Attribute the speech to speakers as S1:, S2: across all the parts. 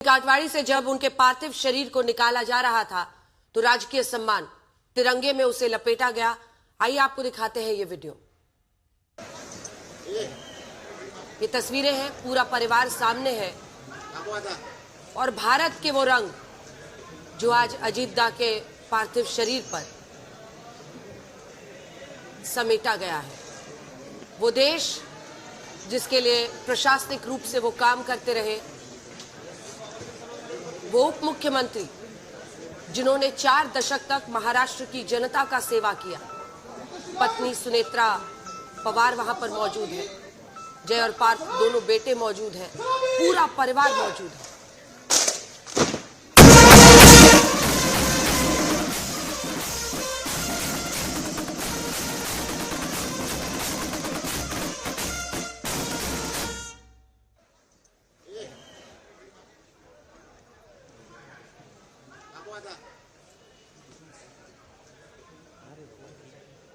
S1: काटवाड़ी से जब उनके पार्थिव शरीर को निकाला जा रहा था तो राजकीय सम्मान तिरंगे में उसे लपेटा गया। आइए आपको दिखाते हैं ये वीडियो। ये तस्वीरें हैं, पूरा परिवार सामने है और भारत के वो रंग जो आज अजीत दा के पार्थिव शरीर पर समेटा गया है। वो देश जिसके लिए प्रशासनिक रूप से वो काम करते रहे, वो उप मुख्यमंत्री जिन्होंने 4 दशक तक महाराष्ट्र की जनता का सेवा किया। पत्नी सुनेत्रा पवार वहां पर मौजूद है, जय और पार्थ दोनों बेटे मौजूद हैं, पूरा परिवार मौजूद है।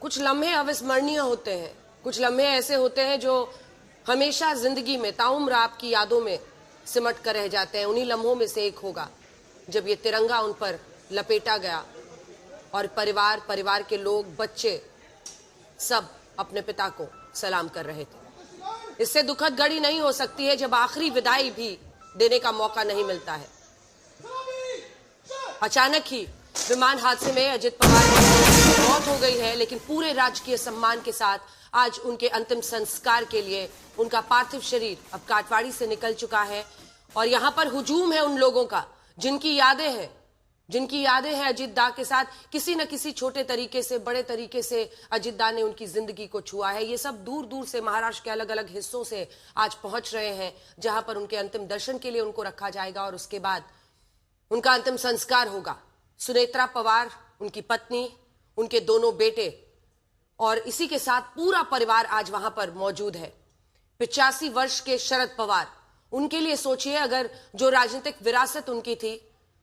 S1: कुछ लम्हे अविस्मरणीय होते हैं, कुछ लम्हे ऐसे होते हैं जो हमेशा जिंदगी में ताउम्र आपकी यादों में सिमट कर रह जाते हैं। उन्हीं लम्हों में से एक होगा जब ये तिरंगा उन पर लपेटा गया और परिवार के लोग, बच्चे सब अपने पिता को सलाम कर रहे थे। इससे दुखद घड़ी नहीं हो सकती है जब आखिरी विदाई भी देने का मौका नहीं मिलता है। अचानक ही विमान हादसे में अजित पवार की मौत हो गई है, लेकिन पूरे राजकीय सम्मान के साथ आज उनके अंतिम संस्कार के लिए उनका पार्थिव शरीर अब काटवाड़ी से निकल चुका है। और यहां पर हुजूम है उन लोगों का जिनकी यादें हैं अजित दा के साथ। किसी न किसी छोटे तरीके से, बड़े तरीके से अजित दा ने उनकी जिंदगी को छुआ है। ये सब दूर दूर से महाराष्ट्र के अलग अलग हिस्सों से आज पहुंच रहे हैं, जहां पर उनके अंतिम दर्शन के लिए उनको रखा जाएगा और उसके बाद उनका अंतिम संस्कार होगा। सुनेत्रा पवार, उनकी पत्नी, उनके दोनों बेटे और इसी के साथ पूरा परिवार आज वहां पर मौजूद है। 85 वर्ष के शरद पवार, उनके लिए सोचिए, अगर जो राजनीतिक विरासत उनकी थी,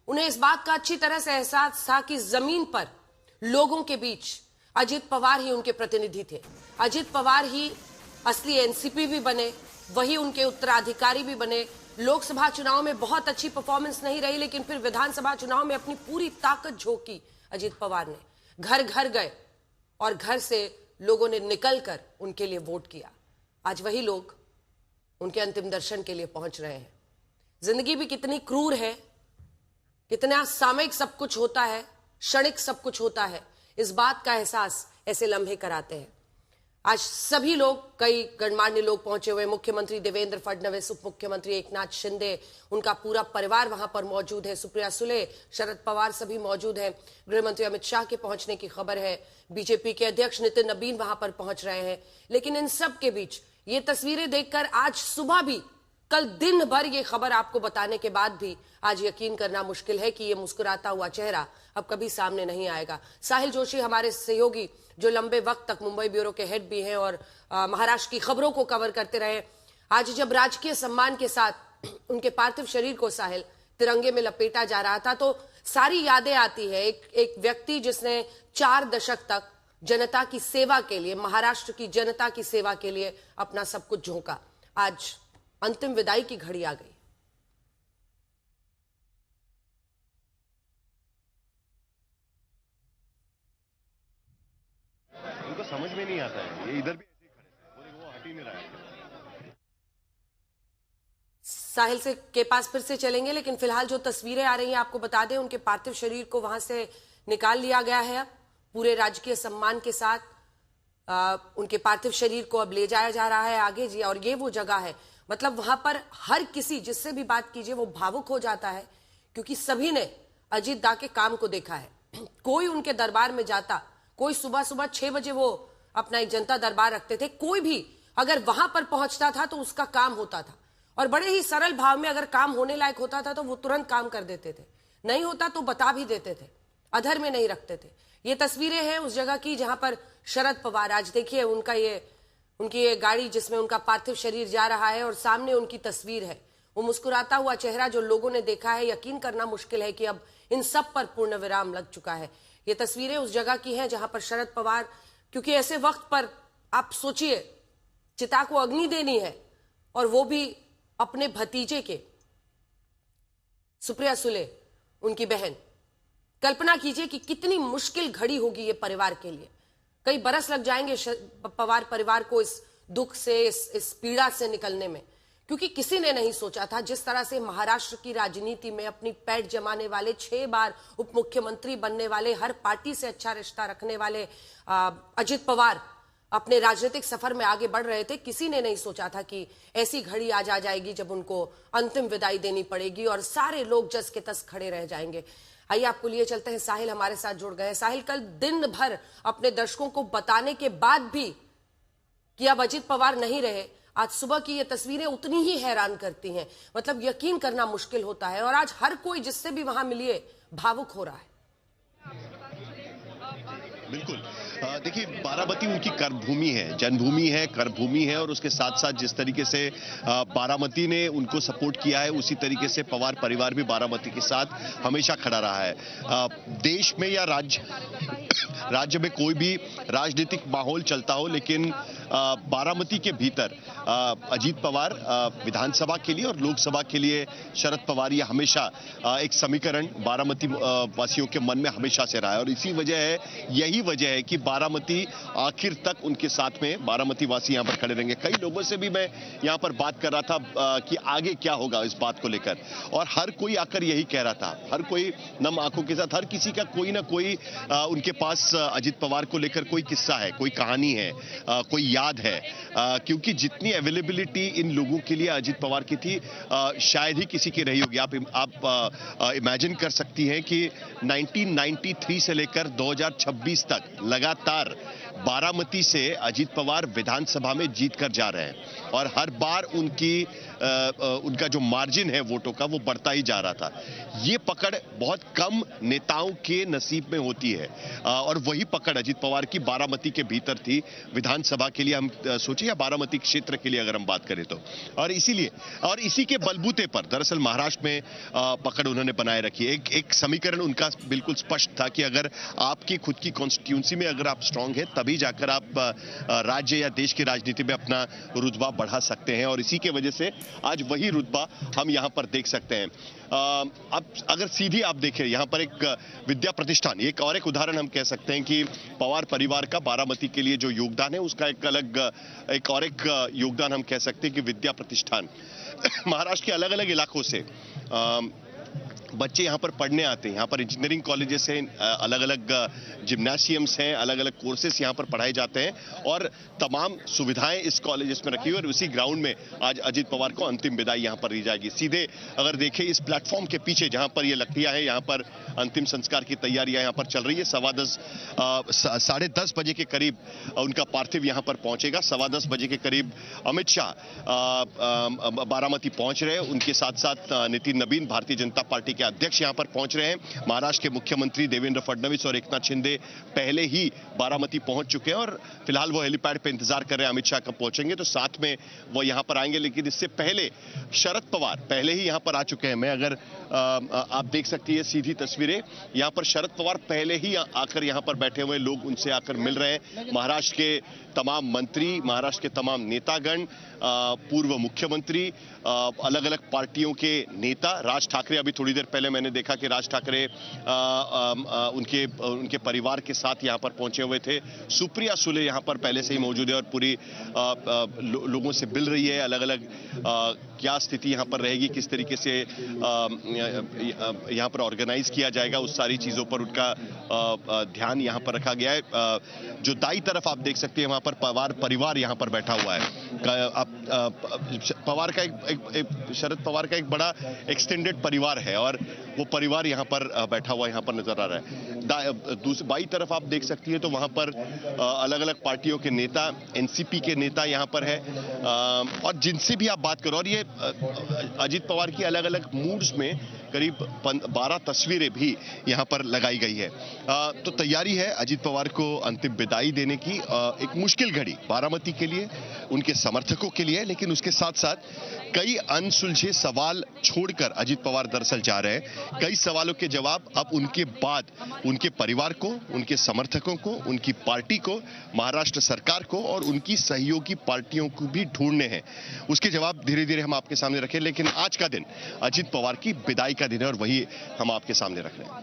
S1: उन्हें इस बात का अच्छी तरह से एहसास था कि जमीन पर लोगों के बीच अजित पवार ही उनके प्रतिनिधि थे। अजित पवार ही असली एनसीपी भी बने, वही उनके उत्तराधिकारी भी बने। लोकसभा चुनाव में बहुत अच्छी परफॉर्मेंस नहीं रही, लेकिन फिर विधानसभा चुनाव में अपनी पूरी ताकत झोंकी अजित पवार ने। घर घर गए और घर से लोगों ने निकलकर उनके लिए वोट किया। आज वही लोग उनके अंतिम दर्शन के लिए पहुंच रहे हैं। जिंदगी भी कितनी क्रूर है, कितना सामयिक सब कुछ होता है, क्षणिक सब कुछ होता है, इस बात का एहसास ऐसे लम्हे कराते हैं। आज सभी लोग, कई गणमान्य लोग पहुंचे हुए। मुख्यमंत्री देवेंद्र फडणवीस, उप मुख्यमंत्री एकनाथ शिंदे, उनका पूरा परिवार वहां पर मौजूद है। सुप्रिया सुले, शरद पवार सभी मौजूद हैं। गृह मंत्री अमित शाह के पहुंचने की खबर है। बीजेपी के अध्यक्ष नितिन नबीन वहां पर पहुंच रहे हैं। लेकिन इन सब के बीच ये तस्वीरें देखकर आज सुबह भी, कल दिन भर ये खबर आपको बताने के बाद भी आज यकीन करना मुश्किल है कि ये मुस्कुराता हुआ चेहरा अब कभी सामने नहीं आएगा। साहिल जोशी हमारे सहयोगी, जो लंबे वक्त तक मुंबई ब्यूरो के हेड भी हैं और महाराष्ट्र की खबरों को कवर करते रहे, आज जब राजकीय सम्मान के साथ उनके पार्थिव शरीर को साहिल तिरंगे में लपेटा जा रहा था तो सारी यादें आती है। एक व्यक्ति जिसने 4 दशक तक जनता की सेवा के लिए, महाराष्ट्र की जनता की सेवा के लिए अपना सब कुछ झोंका। आज अंतिम विदाई की घड़ी आ गई।
S2: उनको समझ में नहीं आता है, ये इधर भी ऐसे ही खड़े हैं, वो हट ही नहीं रहा है।
S1: साहिल से के पास फिर से चलेंगे, लेकिन फिलहाल जो तस्वीरें आ रही हैं आपको बता दें, उनके पार्थिव शरीर को वहां से निकाल लिया गया है। अब पूरे राजकीय सम्मान के साथ उनके पार्थिव शरीर को अब ले जाया जा रहा है आगे जी। और ये वो जगह है, मतलब वहां पर हर किसी जिससे भी बात कीजिए वो भावुक हो जाता है, क्योंकि सभी ने अजित दा के काम को देखा है। कोई उनके दरबार में जाता, कोई सुबह 6 बजे वो अपना एक जनता दरबार रखते थे, कोई भी अगर वहां पर पहुंचता था तो उसका काम होता था। और बड़े ही सरल भाव में अगर काम होने लायक होता था तो वो तुरंत काम कर देते थे, नहीं होता तो बता भी देते थे, अधर में नहीं रखते थे। ये तस्वीरें हैं उस जगह की जहां पर शरद पवार, आज देखिए उनकी ये गाड़ी जिसमें उनका पार्थिव शरीर जा रहा है और सामने उनकी तस्वीर है। वो मुस्कुराता हुआ चेहरा जो लोगों ने देखा है, यकीन करना मुश्किल है कि अब इन सब पर पूर्ण विराम लग चुका है। ये तस्वीरें उस जगह की हैं जहां पर शरद पवार, क्योंकि ऐसे वक्त पर आप सोचिए, चिता को अग्नि देनी है और वो भी अपने भतीजे के सुप्रिया सुले, उनकी बहन। कल्पना कीजिए कि कितनी मुश्किल घड़ी होगी ये परिवार के लिए। कई बरस लग जाएंगे पवार परिवार को इस दुख से, इस पीड़ा से निकलने में, क्योंकि किसी ने नहीं सोचा था जिस तरह से महाराष्ट्र की राजनीति में अपनी पैठ जमाने वाले, 6 बार उप मुख्यमंत्री बनने वाले, हर पार्टी से अच्छा रिश्ता रखने वाले अजित पवार अपने राजनीतिक सफर में आगे बढ़ रहे थे। किसी ने नहीं सोचा था कि ऐसी घड़ी आज आ जाएगी जब उनको अंतिम विदाई देनी पड़ेगी और सारे लोग जस के तस खड़े रह जाएंगे। आइए आपको लिए चलते हैं, साहिल हमारे साथ जुड़ गए। साहिल, कल दिन भर अपने दर्शकों को बताने के बाद भी कि अब अजित पवार नहीं रहे, आज सुबह की ये तस्वीरें उतनी ही हैरान करती हैं। मतलब यकीन करना मुश्किल होता है, और आज हर कोई जिससे भी वहां मिलिए भावुक हो रहा है।
S2: बिल्कुल, देखिए, बारामती उनकी कर्मभूमि है, जन्मभूमि है, कर्मभूमि है, और उसके साथ साथ जिस तरीके से बारामती ने उनको सपोर्ट किया है, उसी तरीके से पवार परिवार भी बारामती के साथ हमेशा खड़ा रहा है। देश में या राज्य में कोई भी राजनीतिक माहौल चलता हो, लेकिन बारामती के भीतर अजीत पवार विधानसभा के लिए और लोकसभा के लिए शरद पवार, ये हमेशा एक समीकरण बारामती वासियों के मन में हमेशा से रहा है। और इसी वजह है, यही वजह है कि बारामती आखिर तक उनके साथ में, बारामती वासी यहां पर खड़े रहेंगे। कई लोगों से भी मैं यहां पर बात कर रहा था कि आगे क्या होगा इस बात को लेकर, और हर कोई आकर यही कह रहा था, हर कोई नम आंखों के साथ, हर किसी का कोई ना कोई उनके पास अजित पवार को लेकर कोई किस्सा है, कोई कहानी है, कोई याद है, क्योंकि जितनी अवेलेबिलिटी इन लोगों के लिए अजित पवार की थी शायद ही किसी की रही होगी। आप इमेजिन कर सकती हैं कि 1993 से लेकर 2026 तक लगातार बारामती से अजित पवार विधानसभा में जीत कर जा रहे हैं, और हर बार उनका जो मार्जिन है वोटों का, वो बढ़ता ही जा रहा था। ये पकड़ बहुत कम नेताओं के नसीब में होती है, और वही पकड़ अजित पवार की बारामती के भीतर थी विधानसभा के लिए। हम सोचिए, या बारामती क्षेत्र के लिए अगर हम बात करें तो, और इसीलिए, और इसी के बलबूते पर दरअसल महाराष्ट्र में पकड़ उन्होंने बनाए रखी। एक समीकरण उनका बिल्कुल स्पष्ट था कि अगर आपकी खुद की कॉन्स्टिट्यूंसी में अगर आप स्ट्रांग है, तभी जाकर आप राज्य या देश की राजनीति में अपना रुतबा बढ़ा सकते हैं, और इसी के वजह से आज वही रुतबा हम यहां पर देख सकते हैं। अब अगर सीधी आप देखें, यहां पर एक विद्या प्रतिष्ठान, एक उदाहरण हम कह सकते हैं कि पवार परिवार का बारामती के लिए जो योगदान है, उसका एक योगदान हम कह सकते हैं कि विद्या प्रतिष्ठान महाराष्ट्र के अलग अलग इलाकों से बच्चे यहाँ पर पढ़ने आते हैं। यहाँ पर इंजीनियरिंग कॉलेजेस हैं, अलग अलग जिम्नाशियम्स हैं, अलग अलग कोर्सेस यहाँ पर पढ़ाए जाते हैं, और तमाम सुविधाएं इस कॉलेजेस में रखी हुई, और उसी ग्राउंड में आज अजित पवार को अंतिम विदाई यहाँ पर दी जाएगी। सीधे अगर देखें इस प्लेटफॉर्म के पीछे जहाँ पर ये लकड़ियाँ हैं, यहाँ पर अंतिम संस्कार की तैयारियां यहाँ पर चल रही है। 10:15 बजे के करीब उनका पार्थिव यहाँ पर पहुंचेगा। 10:15 बजे के करीब अमित शाह बारामती पहुंच रहे हैं। उनके साथ साथ नितिन नबीन, भारतीय जनता पार्टी के अध्यक्ष यहां पर पहुंच रहे हैं। महाराष्ट्र के मुख्यमंत्री देवेंद्र फडणवीस और एकनाथ शिंदे पहले ही बारामती पहुंच चुके हैं, और फिलहाल वो हेलीपैड पे इंतजार कर रहे हैं अमित शाह कब पहुंचेंगे, तो साथ में वो यहां पर आएंगे। लेकिन इससे पहले शरद पवार पहले ही यहां पर आ चुके हैं। मैं अगर आप देख सकती है सीधी तस्वीरें, यहां पर शरद पवार पहले ही आकर यहां पर बैठे हुए लोग उनसे आकर मिल रहे हैं। महाराष्ट्र के तमाम मंत्री, महाराष्ट्र के तमाम नेतागण, पूर्व मुख्यमंत्री, अलग अलग पार्टियों के नेता, राज ठाकरे, अभी थोड़ी देर पहले मैंने देखा कि राज ठाकरे उनके परिवार के साथ यहां पर पहुंचे हुए थे। सुप्रिया सुले यहां पर पहले से ही मौजूद है और पूरी लोगों से मिल रही है। अलग अलग क्या स्थिति यहां पर रहेगी, किस तरीके से यहां पर ऑर्गेनाइज किया जाएगा, उस सारी चीजों पर उनका ध्यान यहां पर रखा गया है। जो दाई तरफ आप देख सकते हैं, वहां पर पवार परिवार यहां पर बैठा हुआ है। पवार का शरद पवार का एक बड़ा एक्सटेंडेड परिवार है, और वो परिवार यहां पर बैठा हुआ यहां पर नजर आ रहा है। दूसरी बाई तरफ आप देख सकती है तो वहां पर अलग अलग पार्टियों के नेता, एनसीपी के नेता यहां पर है, और जिनसे भी आप बात करो, और ये अजित पवार की अलग अलग मूड्स में करीब 12 तस्वीरें भी यहां पर लगाई गई है। तो तैयारी है अजित पवार को अंतिम विदाई देने की। एक मुश्किल घड़ी बारामती के लिए, उनके समर्थकों के लिए, लेकिन उसके साथ साथ कई अनसुलझे सवाल छोड़कर अजित पवार दरअसल जा रहे हैं। कई सवालों के जवाब अब उनके बाद उनके परिवार को, उनके समर्थकों को, उनकी पार्टी को, महाराष्ट्र सरकार को और उनकी सहयोगी पार्टियों को भी ढूंढने हैं। उसके जवाब धीरे धीरे हम आपके सामने रखें, लेकिन आज का दिन अजित पवार की विदाई का दिन है और वही हम आपके सामने रख रहे हैं।